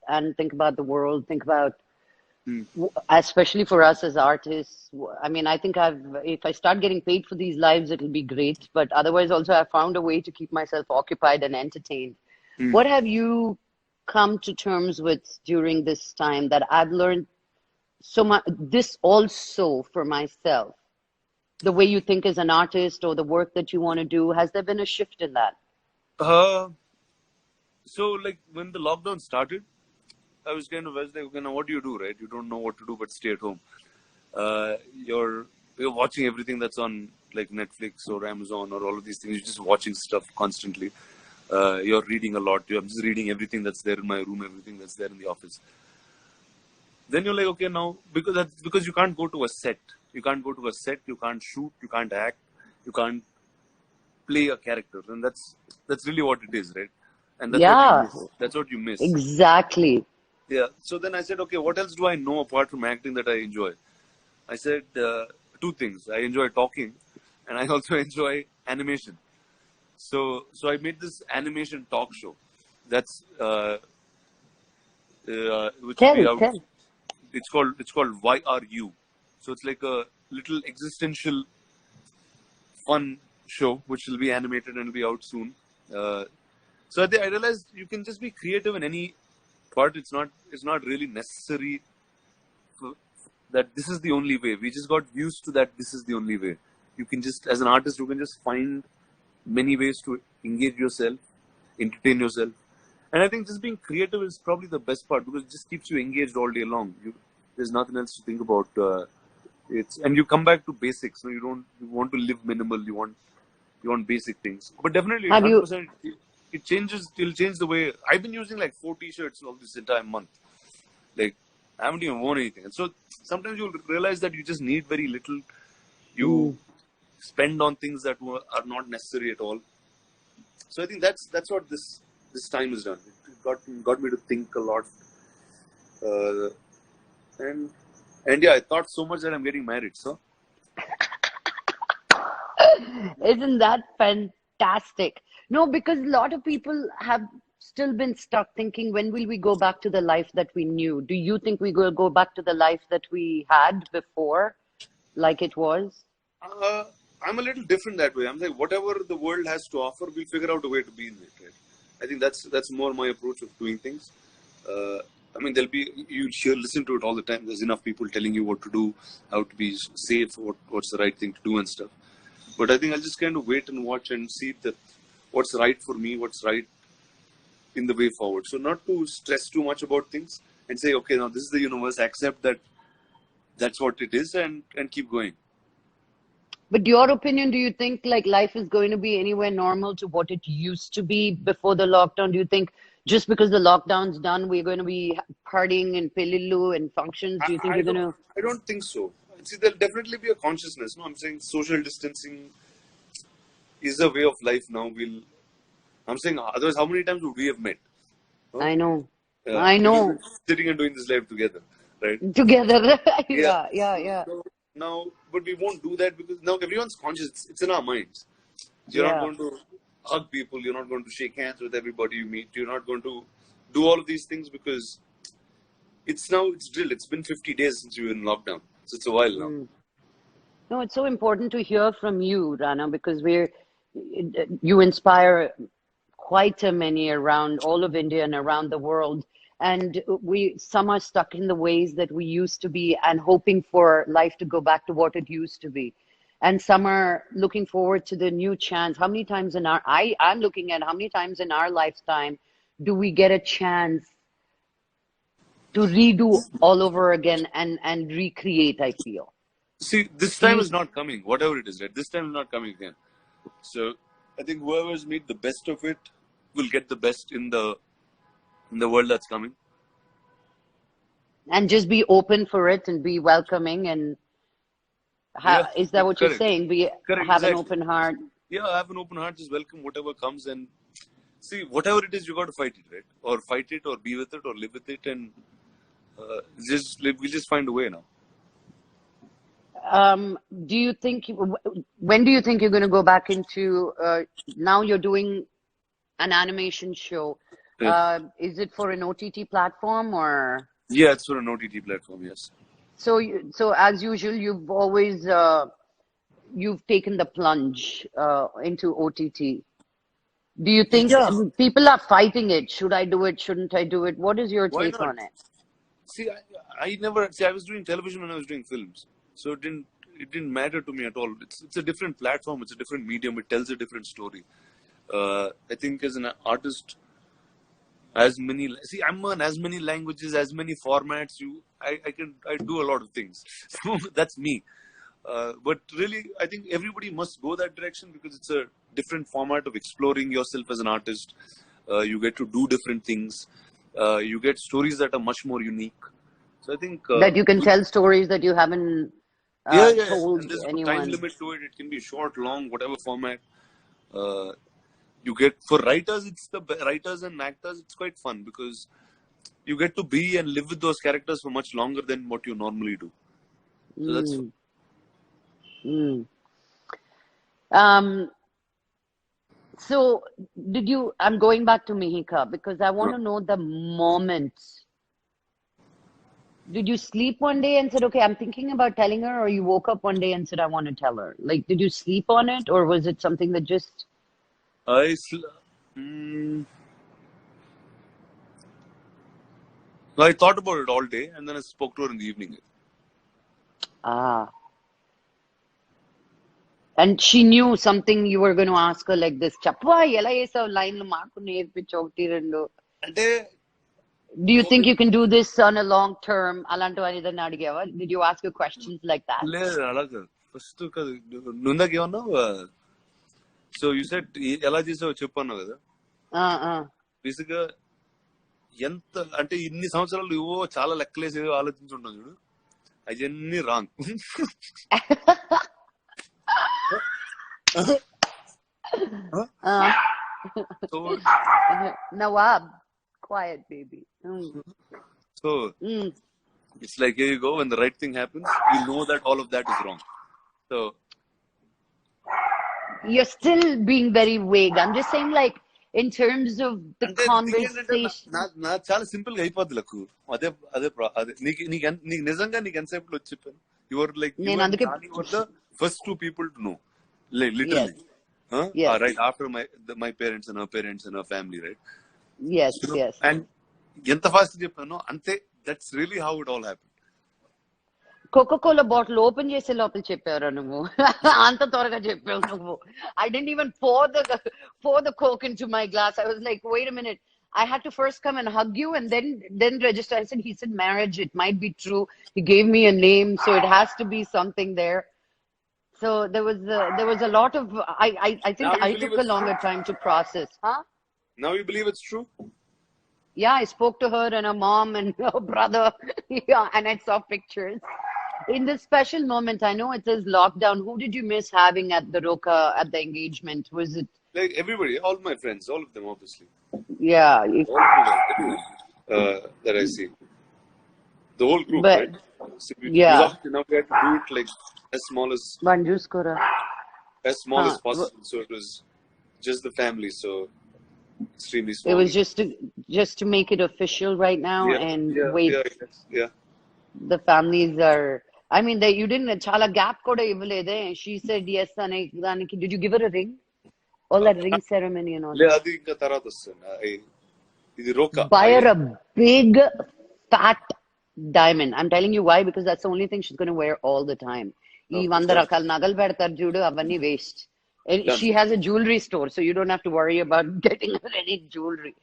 and think about the world, think about, Hmm. especially for us as artists. I mean, I think if I start getting paid for these lives, it'll be great. But otherwise, also, I've found a way to keep myself occupied and entertained. Hmm. What have you come to terms with during this time that I've learned so much? This also for myself, the way you think as an artist or the work that you want to do, has there been a shift in that? Uh, so like when the lockdown started, I was like, okay, now what do you do, right? You don't know what to do but stay at home. You're watching everything that's on like Netflix or Amazon or all of these things. You're just watching stuff constantly. You're reading a lot. I'm just reading everything that's there in my room, everything that's there in the office. Then you're like, okay, now because you can't go to a set. You can't go to a set. You can't shoot. You can't act. You can't play a character, and that's really what it is, right? And that's what you Yeah, miss. That's what you miss. exactly. Yeah. So then I said, okay, what else do I know apart from acting that I enjoy? I said two things. I enjoy talking, and I also enjoy animation. So I made this animation talk show. That's which will be Tell, out. tell. It's called Why Are You? So it's like a little existential fun show which will be animated and will be out soon. So I realized you can just be creative in any part. It's not really necessary that this is the only way. We just got used to that this is the only way. You can just, as an artist, you can just find many ways to engage yourself, entertain yourself. And I think just being creative is probably the best part because it just keeps you engaged all day long. There's nothing else to think about. And you come back to basics. No, you want to live minimal. You want basic things. But definitely, Have you 100%, it changes. It'll change the way. I've been using like 4 t-shirts all this entire month. Like, I haven't even worn anything. And so sometimes you'll realize that you just need very little. You spend on things that are not necessary at all. So I think that's what this time has done. It got me to think a lot. Uh, and yeah, I thought so much that I'm getting married. So Isn't that fantastic? No, because a lot of people have still been stuck thinking, when will we go back to the life that we knew? Do you think we will go back to the life that we had before, like it was? uh, I'm a little different that way. I'm like, whatever the world has to offer, we'll figure out a way to be in it. Right? I think that's more my approach of doing things. Uh, I mean, listen to it all the time. There's enough people telling you what to do, how to be safe, what's the right thing to do and stuff. But I think I'll just kind of wait and watch and see that what's right for me, what's right in the way forward. So not to stress too much about things and say, okay, now this is the universe, accept that that's what it is and keep going. But your opinion, do you think like life is going to be anywhere normal to what it used to be before the lockdown? Do you think just because the lockdown's done, we're going to be partying in Pelillu and functions? Do you think I we're going don't to? I don't think so. See, there'll definitely be a consciousness. No, I'm saying social distancing is a way of life now. I'm saying otherwise, how many times would we have met? Huh? I know. I Because we're know. sitting and doing this live together, right? Together. Yeah. Yeah, yeah, yeah. So now, but we won't do that because now everyone's conscious. It's in our minds. You're not Yeah. going to hug people. You're not going to shake hands with everybody you meet. You're not going to do all of these things because it's drilled. It's been 50 days since you were in lockdown. So it's a while now. No, it's so important to hear from you, Rana, because you inspire quite a many around all of India and around the world. And some are stuck in the ways that we used to be and hoping for life to go back to what it used to be. And some are looking forward to the new chance. How many times I'm looking at how many times in our lifetime do we get a chance to redo all over again and recreate, I feel. See, this Do time you, is not coming. Whatever it is, right? This time is not coming again. So I think whoever's made the best of it will get the best in the world that's coming. and just be open for it and be welcoming and Yeah, is that what you're correct. saying? Correct, Have an exactly. open heart. Yeah, have an open heart, just welcome whatever comes and see whatever it is, you got to fight it, right? Or fight it, or be with it, or live with it, and just live. We just find a way now. Do you think when do you think you're going to go back into now you're doing an animation show? Is it for an OTT platform or? Yeah, it's for an OTT platform. Yes. So, so as usual, you've always you've taken the plunge into OTT. Do you think Yeah. people are fighting it? Should I do it? Shouldn't I do it? What is your Why take not? on it? See, I never see. I was doing television when I was doing films, so it didn't matter to me at all. It's a different platform. It's a different medium. It tells a different story. I think as an artist, I'm on as many languages, as many formats. I do a lot of things. So that's me. But really, I think everybody must go that direction because it's a different format of exploring yourself as an artist. You get to do different things. You get stories that are much more unique. So I think That you can tell stories that you haven't yeah, told and there's no time anyone. limit to it. It can be short, long, whatever format. Uh, you get for writers, writers and actors. It's quite fun because you get to be and live with those characters for much longer than what you normally do. So that's fun. Um, so I'm going back to Mihika because I want to know the moment. Did you sleep one day and said, okay, I'm thinking about telling her, or you woke up one day and said, I want to tell her? Like, did you sleep on it, or was it something that just... I thought about it all day and then I spoke to her in the evening. Ah. And she knew something you were going to ask her like this. Chapwa, ela esa line lo maaku nerpichokti rendu. Do you think you can do this on a long term? Alantu anidanna adigava. Did you ask her questions like that? First nundak ఏమన్నావు? So you said ఎలా చేసావు చెప్పు అన్నావు కదా. Basic గా ఎంత అంటే ఇన్ని సంవత్సరాలు ఇవో చాలా లెక్కలేసి ఆలోచించుంటాం చూడు, అవన్నీ wrong. So Nawab, quiet baby. So it's like here you go, when the right thing happens, you know that all of that is wrong. So you're still being very vague. I'm just saying, like, in terms of the conversation. నాకు చాలా simple గా అయిపోద్ది luck. అదే అదే అదే నీకు నిజంగా నీకు ఎంతసేపు వచ్చి చెప్పాను. Your like your the first two people to know literally. Right after my parents and her parents and her family, right? Yes, yes. And ఎంత ఫాస్ట్ చెప్పాను అంతే. That's really how it all happened. Coca-Cola bottle open చేసే లోపల చెప్పారా నువ్వు? అంత త్వరగా చెప్పావు నువ్వు. I didn't even pour the Coke into my glass. I was like, wait a minute. I had to first come and hug you and then register. I said, he said marriage. It might be true. He gave me a name, so it has to be something there. So there was a lot of I think I took a longer time to process. Huh? Now you believe it's true? Yeah, I spoke to her and her mom and her brother. Yeah, and I saw pictures. In this special moment, I know it says lockdown. Who did you miss having at the Roka at the engagement? Was it like everybody, all my friends, all of them, obviously. Yeah. Everyone, that I see. The whole group, right? Yeah. Now we had to do it like as small as possible. So it was just the family. So extremely small. It was just to make it official right now wait. Yeah. The families are. I mean, you didn't. Chala gap koda ivvalede. She said yes. Daniki. Did you give her a ring? All that ring ceremony and all. Adi inka tarata vastanu. Idi Roka. Buy her a big fat diamond. I'm telling you why, because that's the only thing she's going to wear all the time. Ee 100 rakal nagal pedtar judu avanni waste. And she has a jewelry store, so you don't have to worry about getting her any jewelry.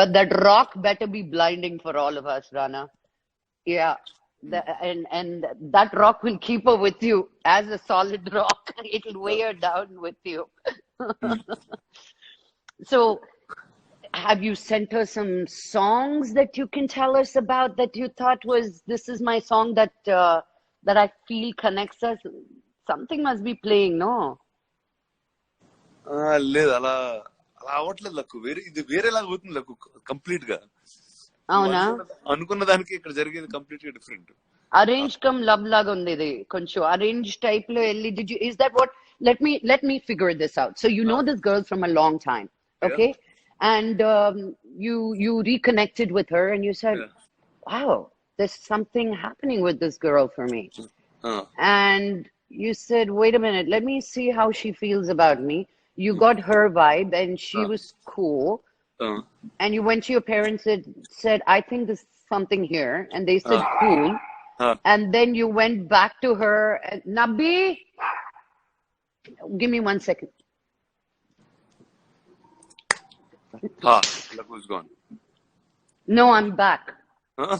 But that rock better be blinding for all of us, Rana. Yeah. And that rock will keep her with you as a solid rock. It'll weigh her down with you. So, have you sent her some songs that you can tell us about that you thought this is my song that I feel connects us? Something must be playing, no? లేదు అలా అవ్వట్లేదు luck. ఇది వేరేలాగా అవుతుంది luck complete గా. అవునా? అనుకున్న దానికి ఇక్కడ జరిగేది కంప్లీట్ గా డిఫరెంట్. అరేంజ్ కమ్ లవ్ లాగా ఉంది ఇది. కొంచెం అరేంజ్ టైప్ లో వెళ్ళి is that what let me figure this out. So you know this girl from a long time, okay? and you reconnected with her, and you said, Yeah. "Wow, there's something happening with this girl for me." Uh, And you said, "Wait a minute, let me see how she feels about me." You got her vibe, and she uh, was cool. uh, And you went to your parents and said, "I think there's something here," and they said, uh, "Cool." uh, And then you went back to her and, "Nabi, give me 1 second." ha, luck was gone. No, I'm back. Uh,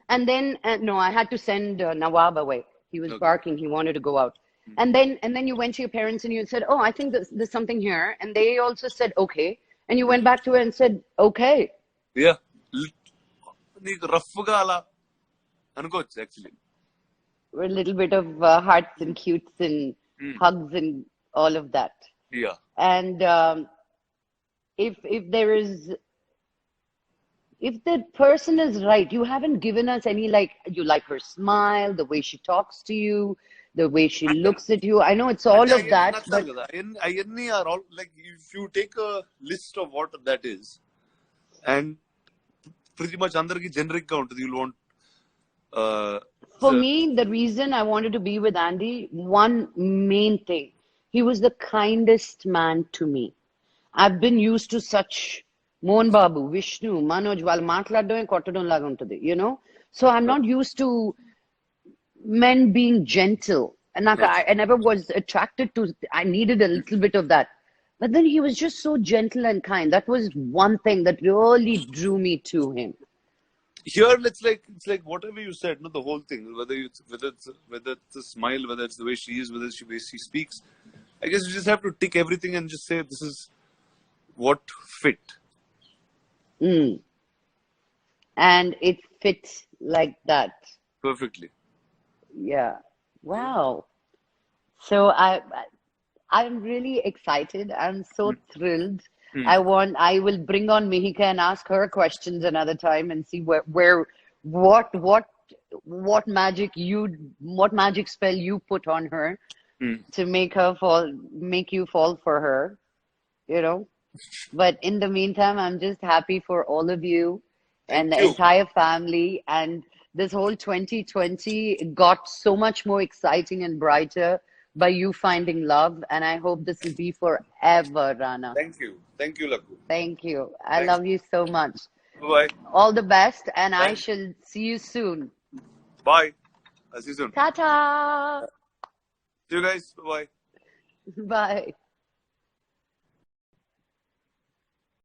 And then no, I had to send Nawab away. He was okay. barking. He wanted to go out. And then you went to your parents and you said, "Oh, I think there's something here." And they also said, "Okay." And you went back to her and said, "Okay." Yeah. నీకు రఫ్గా అలా అనుకోవచ్చు actually. A little bit of hearts and cutes and hugs and all of that. Yeah. And if there is, if the person is right, you haven't given us any, like, you like her smile, the way she talks to you, the way she అంటే looks at you. I know it's అంటే all of అవన్నీ that, నచ్చాలి but కదా. అవన్నీ are all like if you take a list of what that is and pretty much అందరికి generic గా ఉంటుంది. You'll want for me, the reason I wanted to be with Andy, one main thing, he was the kindest man to me. I've been used to such Mohan Babu, Vishnu, Manoj, వాళ్ళు మాట్లాడడమే కొట్టడం లాగా ఉంటుంది, you know? So I'm not used to men being gentle. And like, I never was attracted to, I needed a little bit of that. But then he was just so gentle and kind. That was one thing that really drew me to him. here it's like whatever you said, no, the whole thing, whether it's a smile, whether it's the way she is, whether way she speaks. I guess you just have to tick everything and just say this is what fit Mm. And it fits like that. perfectly. Yeah. Wow. So I'm really excited. I'm so thrilled. Hmm. I will bring on Mihika and ask her questions another time and see what what magic spell you put on her Hmm. to make you fall for her, you know. But in the meantime, I'm just happy for all of you and Thank the you. entire family. And this whole 2020 got so much more exciting and brighter by you finding love. And I hope this will be forever, Rana. Thank you, Laku. Thank you. I Thanks. love you so much. Bye All the best. And I Thanks. shall see you soon. Bye. I'll see you soon. Ta-ta. See you guys. Bye. Bye.